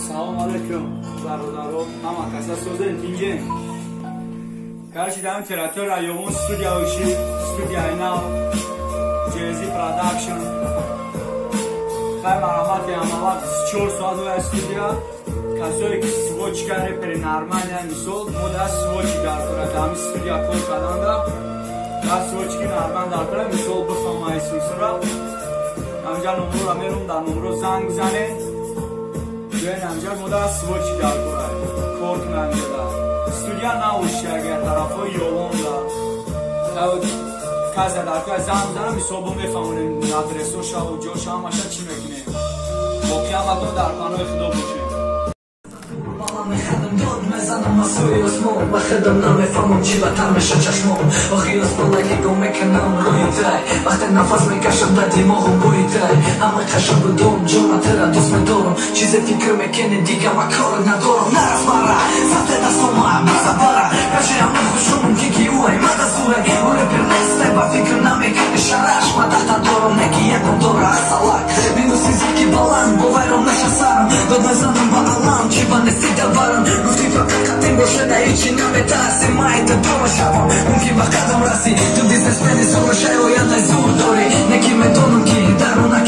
Салом алейкум, бародаро, ҳама каса созен тинген. Короче, дар Тератор район студия уши, студияи нав, Jazzy Production. Хай марамати амалак 4 соат ва студия. Касое ки свочка репери нормальная мисол, мода свочка дар ами студия кор карданда. Ва свочки нормал дар кора мисол бифамай сусра. Амҷа номро мерум дар номро занг бизане. Ҷои амҷа мода свочки дар кора кор кунанда. Студия науши агар тарафҳои ёлонда. Каза дар кора занг бизанам мисол бо мефаҳмонем адресо шаву ҷоша ҳамаша чӣ мекунем. Воқеан матон дар паноҳи худо бошем. Мезанам аз рӯи осмон ба худам намефаҳмам чӣ ватан меша чашмон охи осмона ки гом мекунам рӯи тай вақте нафас мекашам ба димоғам бӯи тай ҳама қашабу дом ҷона тера дӯст медорам чизе фикр мекунӣ дига ва кор надорам нарас бара фате дастомаам бисабара кашиам нахушумум ки уай мадазурай урепер нестай ба фикр намекунӣ шараш ма дахта дорам неки ягон дора асалак минуси зики баланд бо вайрон нашасарам дод мезанам ба алам чӣ ба нести даварам гуфти фақат қатин бошеда ҳечи наметарси майта дома шавам мумкин ба қадам раси ту бизнесмени сора шаёяд ай зур дорӣ неки медонам ки дарона